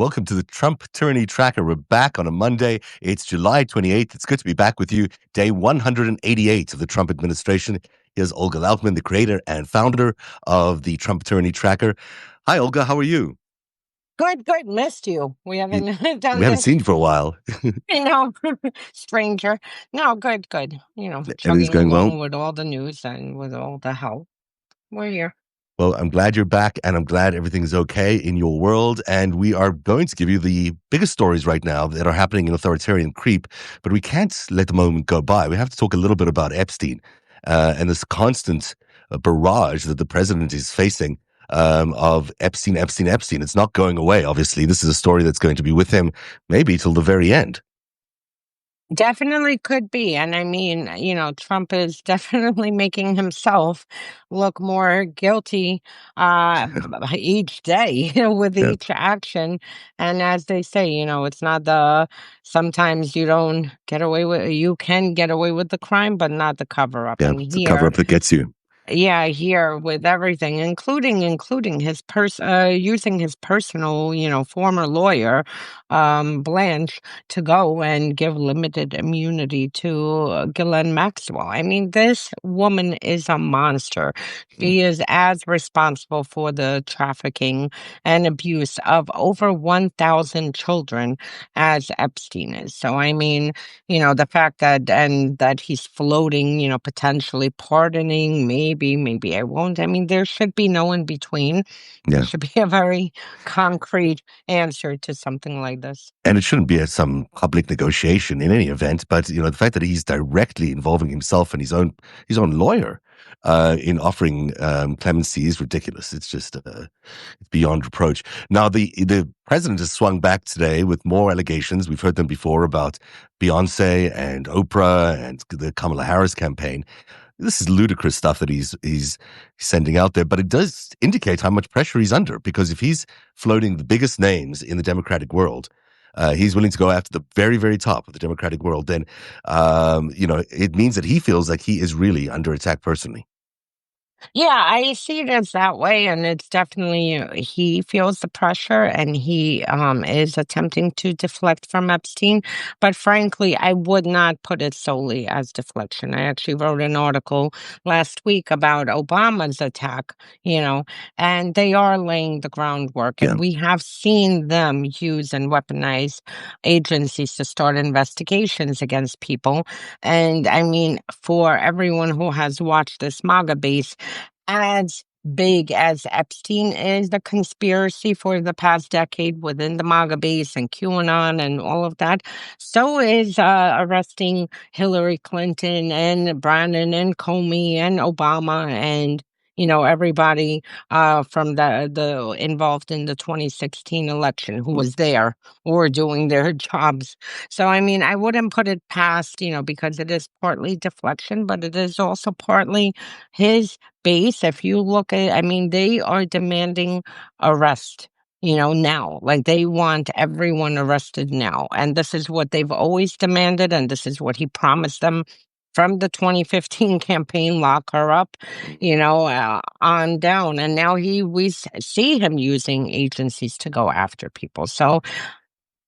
Welcome to the Trump Tyranny Tracker. We're back on a Monday. It's July 28th. It's good to be back with you. Day 188 of the Trump administration. Here's Olga Lautman, the creator and founder of the Trump Tyranny Tracker. Hi, Olga. How are you? Good. Missed you. We haven't done We haven't this, seen you for a while. you know, stranger. No, good. Everything's Chugging going well? along with all the news and with all the help. We're here. Well, I'm glad you're back, and I'm glad everything's okay in your world. And we are going to give you the biggest stories right now that are happening in authoritarian creep, but we can't let the moment go by. We have to talk a little bit about Epstein and this constant barrage that the president is facing of Epstein. It's not going away, obviously. This is a story that's going to be with him maybe till the very end. Definitely could be. And I mean, Trump is definitely making himself look more guilty each day with Yeah, each action. And as they say, it's not sometimes you can get away with the crime, but not the cover up. yeah, And it's a cover here, up that gets you. yeah, here with everything, including his using his personal, former lawyer, Blanche, to go and give limited immunity to Ghislaine Maxwell. I mean, this woman is a monster. Mm. She is as responsible for the trafficking and abuse of over 1,000 children as Epstein is. So, I mean, the fact that he's floating, potentially pardoning, maybe I won't. I mean, there should be no in between. There Yeah. should be a very concrete answer to something like this. And it shouldn't be some public negotiation in any event, but the fact that he's directly involving himself and his own lawyer in offering clemency is ridiculous. It's just it's beyond reproach. Now the president has swung back today with more allegations. We've heard them before about Beyonce and Oprah and the Kamala Harris campaign. This is ludicrous stuff that he's sending out there, but it does indicate how much pressure he's under, because if he's floating the biggest names in the Democratic world, he's willing to go after the very, very top of the Democratic world, then, it means that he feels like he is really under attack personally. Yeah, I see it as that way, and it's definitely he feels the pressure, and he is attempting to deflect from Epstein. But frankly, I would not put it solely as deflection. I actually wrote an article last week about Obama's attack, and they are laying the groundwork, Yeah. and we have seen them use and weaponize agencies to start investigations against people. And I mean, for everyone who has watched this MAGA base, as big as Epstein is, the conspiracy for the past decade within the MAGA base and QAnon and all of that, so is arresting Hillary Clinton and Brandon and Comey and Obama and everybody from the involved in the 2016 election who was there or doing their jobs. So I mean, I wouldn't put it past, because it is partly deflection, but it is also partly his base. If you look at, I mean, they are demanding arrest, now. Like they want everyone arrested now. And this is what they've always demanded. And this is what he promised them from the 2015 campaign, lock her up, on down. And now see him using agencies to go after people. So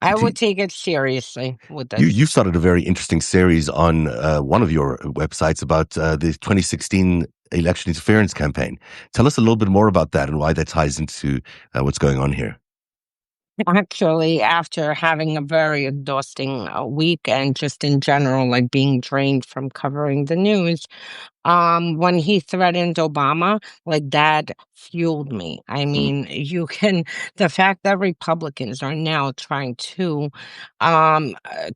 I would take it seriously with this. You started a very interesting series on one of your websites about the 2016 election interference campaign. Tell us a little bit more about that and why that ties into what's going on here. Actually, after having a very exhausting week and just in general, like being drained from covering the news, when he threatened Obama, like that fueled me. I Mm. mean, the fact that Republicans are now trying to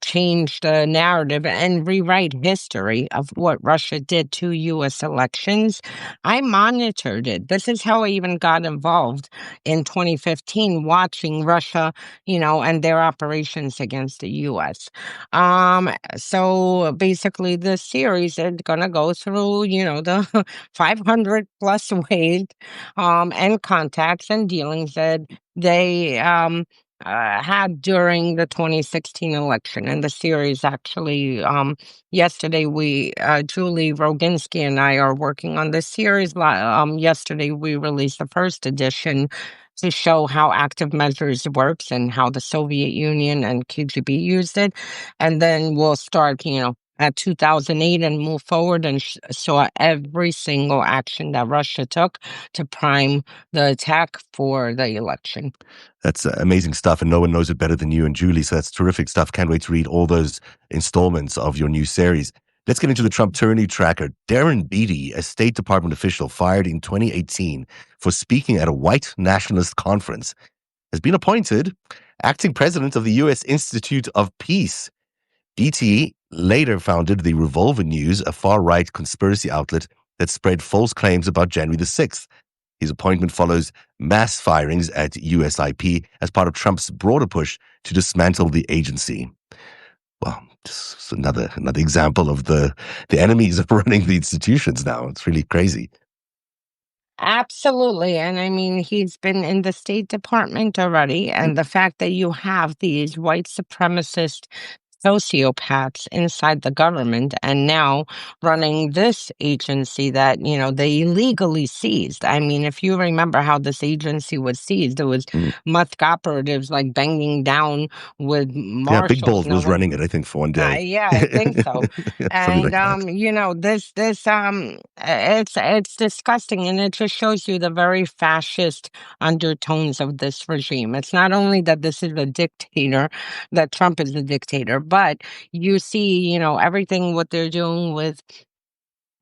change the narrative and rewrite history of what Russia did to US elections. I monitored it. This is how I even got involved in 2015, watching Russia, and their operations against the US. So basically this series is gonna go through, the 500 plus ways and contacts and dealings that they had during the 2016 election. And the series actually, yesterday Julie Roginski and I are working on this series. Yesterday we released the first edition, to show how active measures works and how the Soviet Union and KGB used it. And then we'll start, at 2008 and move forward and saw every single action that Russia took to prime the attack for the election. That's amazing stuff, and no one knows it better than you and Julie. So that's terrific stuff. Can't wait to read all those installments of your new series. Let's get into the Trump tyranny tracker. Darren Beattie, a State Department official fired in 2018 for speaking at a white nationalist conference, has been appointed acting president of the U.S. Institute of Peace. Beattie later founded the Revolver News, a far-right conspiracy outlet that spread false claims about January the 6th. His appointment follows mass firings at USIP as part of Trump's broader push to dismantle the agency. Well, just another example of the enemies of running the institutions now. It's really crazy. Absolutely. And I mean, he's been in the State Department already. And the fact that you have these white supremacist sociopaths inside the government and now running this agency that, they illegally seized. I mean, if you remember how this agency was seized, it was Mm. Musk operatives like banging down with Yeah, Big marshals. Balls No was one. running it, I think, for one day. Yeah, I think so. Something And like that. it's disgusting, and it just shows you the very fascist undertones of this regime. It's not only that this is a dictator, that Trump is a dictator, but you see, everything what they're doing with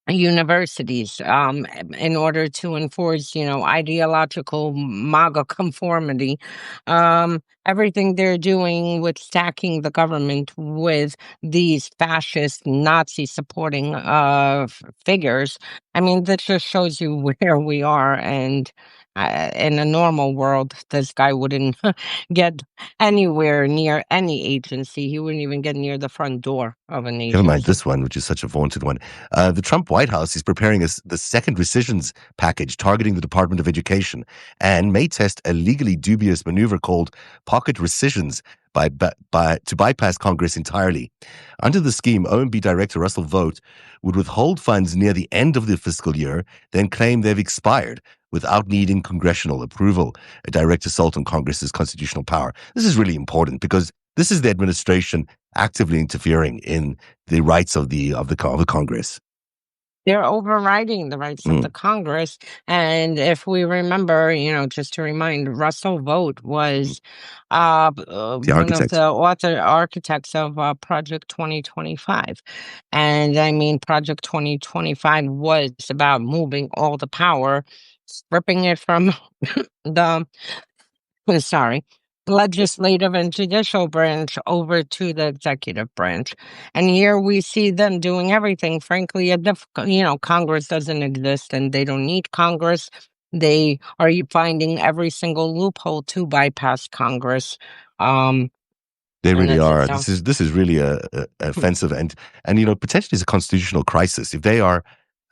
universities in order to enforce ideological MAGA conformity, everything they're doing with stacking the government with these fascist Nazi supporting figures. I mean, that just shows you where we are. And in a normal world, this guy wouldn't get anywhere near any agency. He wouldn't even get near the front door of an Never mind agency. this one, which is such a vaunted one. The Trump White House is preparing the second rescissions package targeting the Department of Education and may test a legally dubious maneuver called pocket rescissions to bypass Congress entirely. Under the scheme, OMB Director Russell Vought would withhold funds near the end of the fiscal year, then claim they've expired without needing congressional approval, a direct assault on Congress's constitutional power. This is really important because this is the administration actively interfering in the rights of the Congress. They're overriding the rights of the Congress. And if we remember, just to remind, Russell Vought was The one of architect. the architects of Project 2025. And I mean, Project 2025 was about moving all the power, stripping it from the sorry, legislative and judicial branch over to the executive branch. And here we see them doing everything. Frankly, Congress doesn't exist and they don't need Congress. They are finding every single loophole to bypass Congress. Um, They and really it's are. just This is really a offensive and potentially is a constitutional crisis if they are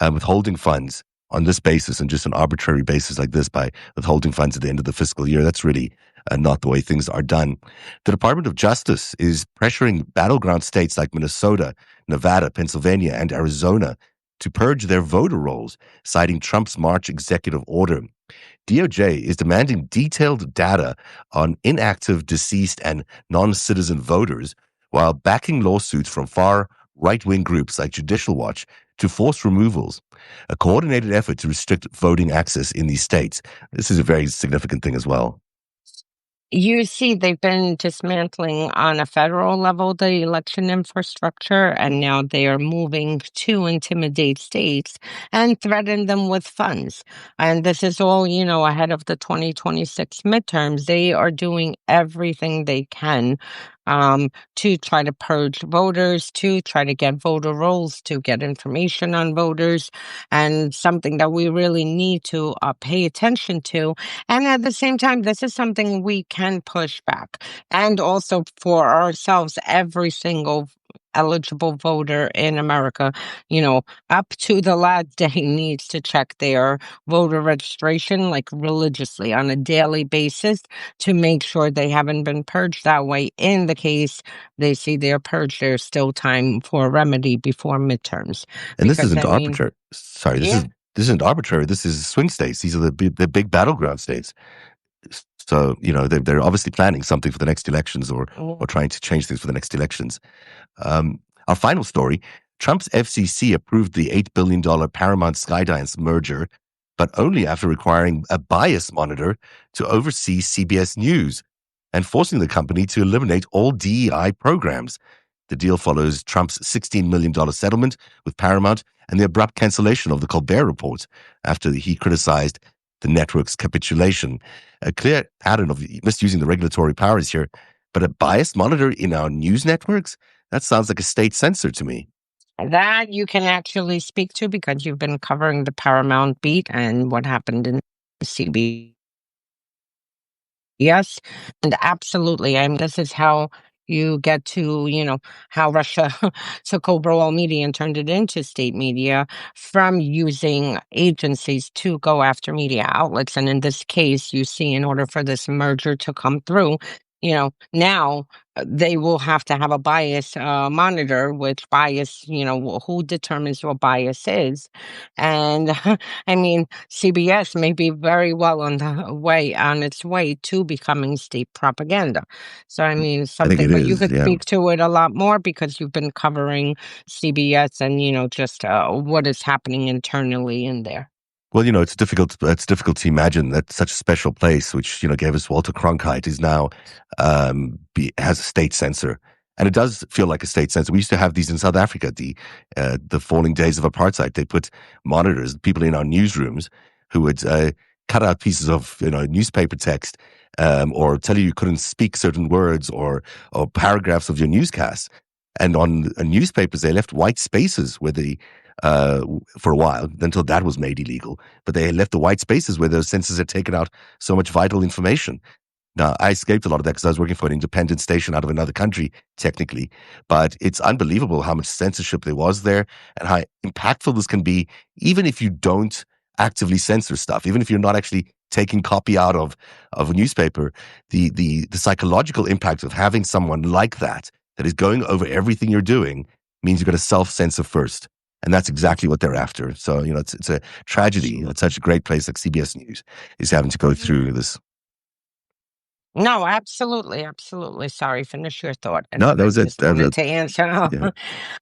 withholding funds on this basis and just an arbitrary basis like this by withholding funds at the end of the fiscal year. That's really not the way things are done. The Department of Justice is pressuring battleground states like Minnesota, Nevada, Pennsylvania, and Arizona to purge their voter rolls, citing Trump's March executive order. DOJ is demanding detailed data on inactive, deceased, and non-citizen voters while backing lawsuits from far right-wing groups like Judicial Watch to force removals, a coordinated effort to restrict voting access in these states. This is a very significant thing as well. You see, they've been dismantling on a federal level the election infrastructure, and now they are moving to intimidate states and threaten them with funds. And this is all, ahead of the 2026 midterms. They are doing everything they can to try to purge voters, to try to get voter rolls, to get information on voters, and something that we really need to pay attention to. And at the same time, this is something we can push back. And also for ourselves, every single eligible voter in America, up to the last day needs to check their voter registration like religiously on a daily basis to make sure they haven't been purged that way. In the case they see they're purged, there's still time for a remedy before midterms. And this Because isn't I mean, arbitrary. Sorry, yeah. this isn't arbitrary. This is swing states. These are the big battleground states. So, they're obviously planning something for the next elections, Mm. or trying to change things for the next elections. Our final story: Trump's FCC approved the $8 billion Paramount Skydance merger, but only after requiring a bias monitor to oversee CBS News and forcing the company to eliminate all DEI programs. The deal follows Trump's $16 million settlement with Paramount and the abrupt cancellation of the Colbert Report after he criticized the network's capitulation. A clear pattern of misusing the regulatory powers here, but a biased monitor in our news networks? That sounds like a state censor to me. That you can actually speak to because you've been covering the Paramount beat and what happened in CBS. Yes, and absolutely. I mean, this is how you get to, how Russia took over all media and turned it into state media from using agencies to go after media outlets. And in this case, you see, in order for this merger to come through, now they will have to have a bias monitor, which bias, who determines what bias is. And I mean, CBS may be very well on its way to becoming state propaganda. So I mean, I think something, it but you is, could yeah. speak to it a lot more because you've been covering CBS and just what is happening internally in there. Well, it's difficult to imagine that such a special place, which, gave us Walter Cronkite, is now has a state censor. And it does feel like a state censor. We used to have these in South Africa, the falling days of apartheid. They put monitors, people in our newsrooms who would cut out pieces of, newspaper text, or tell you couldn't speak certain words, or paragraphs of your newscast. And on newspapers, they left white spaces where uh, for a while, until that was made illegal. But they left the white spaces where those censors had taken out so much vital information. Now, I escaped a lot of that because I was working for an independent station out of another country, technically. But it's unbelievable how much censorship there was there, and how impactful this can be, even if you don't actively censor stuff, even if you're not actually taking copy out of a newspaper. The psychological impact of having someone like that is going over everything you're doing, means you've got to self-censor first. And that's exactly what they're after. So, it's a tragedy that such a great place like CBS News is having to go through this. No, absolutely, absolutely. Sorry, finish your thought. And No, that I was it. just wanted to answer.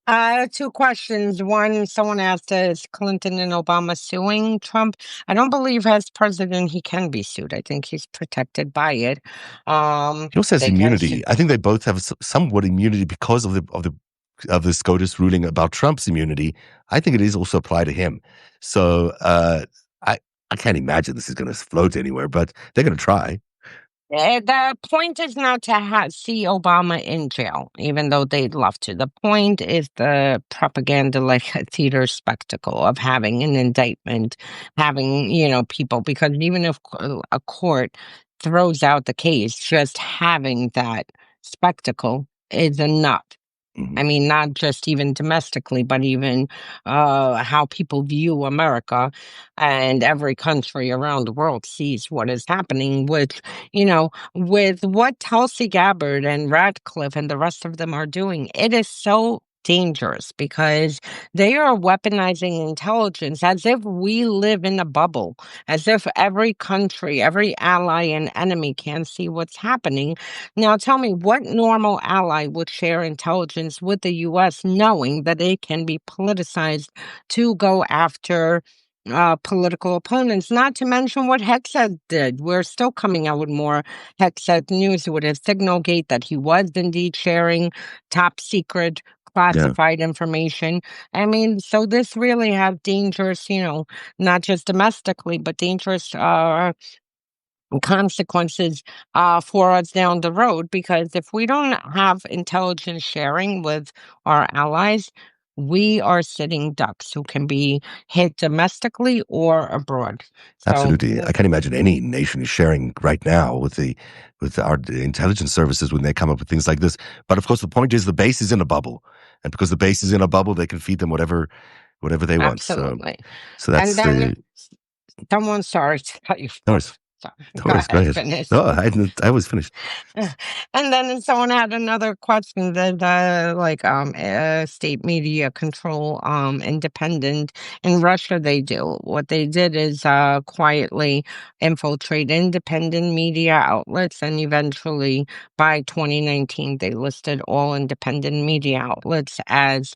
Yeah. Two questions. One, someone asked, is Clinton and Obama suing Trump? I don't believe as president he can be sued. I think he's protected by it. He also has They can sue. immunity. I think they both have somewhat immunity because of the SCOTUS ruling about Trump's immunity. I think it is also applied to him. So I I can't imagine this is going to float anywhere, but they're going to try. The point is not to see Obama in jail, even though they'd love to. The point is the propaganda, like a theater spectacle of having an indictment, having, people, because even if a court throws out the case, just having that spectacle is enough. Mhm. I mean, not just even domestically, but even how people view America, and every country around the world sees what is happening with what Tulsi Gabbard and Radcliffe and the rest of them are doing. It is so dangerous because they are weaponizing intelligence as if we live in a bubble, as if every country, every ally and enemy can see what's happening. Now, tell me, what normal ally would share intelligence with the U.S. knowing that it can be politicized to go after political opponents? Not to mention what Hegseth did. We're still coming out with more Hegseth news with his signal gate that he was indeed sharing top secret Yeah, classified information. I mean, so this really have dangerous, not just domestically, but dangerous consequences for us down the road, because if we don't have intelligence sharing with our allies, we are sitting ducks who can be hit domestically or abroad. So, absolutely. I can't imagine any nation is sharing right now with our intelligence services when they come up with things like this. But of course, the point is the base is in a bubble, and because the base is in a bubble, they can feed them whatever they want. So, absolutely. so And that's then the someone, sorry to cut you no, off. worries. So No go worries. Go ahead, ahead. finish. No, I didn't. I was finished. And then someone had another question that like state media control independent. In Russia they do. What they did is quietly infiltrate independent media outlets, and eventually by 2019 they listed all independent media outlets as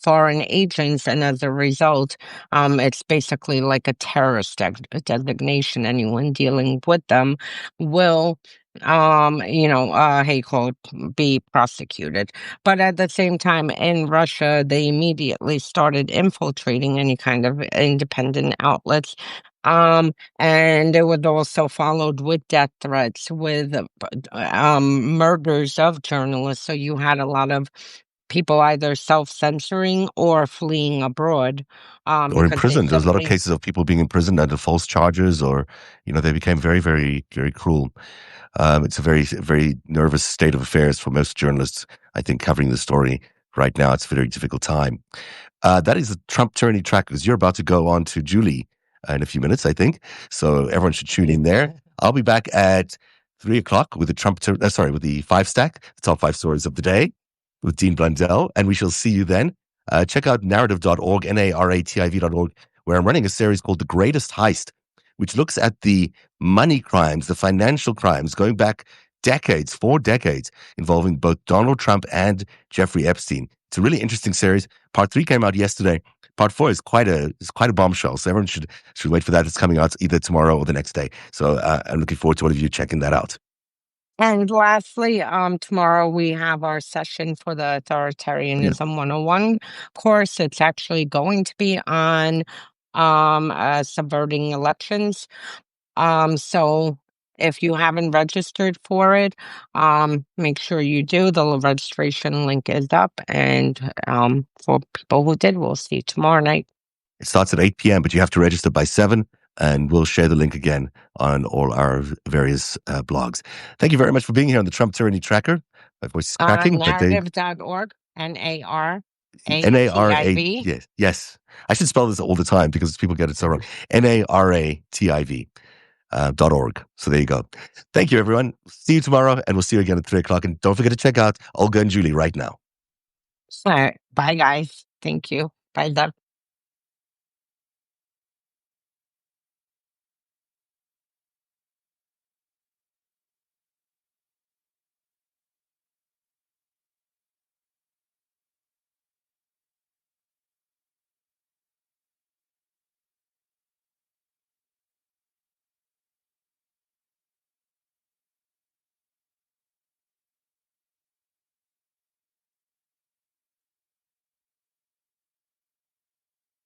foreign agents, and as a result it's basically like a terrorist designation. Anyone dealing with them will hate code be prosecuted. But at the same time, in Russia, they immediately started infiltrating any kind of independent outlets. And it was also followed with death threats, with murders of journalists. So you had a lot of people either self-censoring or fleeing abroad, Or in because they prison. There's a lot of simply. cases of people being in prison under false charges, or they became very, very, very cruel. It's a very, very nervous state of affairs for most journalists. I think covering the story right now, it's a very difficult time. That is the Trump tyranny track, because you're about to go on to Julie in a few minutes, I think. So everyone should tune in there. I'll be back at 3 o'clock with the with the five stack, the top five stories of the day with Dean Blundell, and we shall see you then. Check out narrative.org, narrativ.org, where I'm running a series called The Greatest Heist, which looks at the money crimes, the financial crimes going back decades, 4 decades, involving both Donald Trump and Jeffrey Epstein. It's a really interesting series. Part 3 came out yesterday. Part 4 is quite a bombshell. So everyone should wait for that. It's coming out either tomorrow or the next day. So I'm looking forward to all of you checking that out. And lastly, tomorrow we have our session for the Yeah. Authoritarianism 101 course. It's actually going to be on subverting elections. So if you haven't registered for it, make sure you do. The registration link is up. And for people who did, we'll see you tomorrow night. It starts at 8 p.m., but you have to register by 7, and we'll share the link again on all our various blogs. Thank you very much for being here on the Trump Tyranny Tracker. My voice is cracking, but Narrative.org, NARA, NARATIV. yes, yes. I should spell this all the time because people get it so wrong. NARATIV. .org. So there you go. Thank you, everyone. See you tomorrow, and we'll see you again at 3 o'clock. And don't forget to check out Olga and Julie right now. All right. Bye, guys. Thank you. Bye, Doug.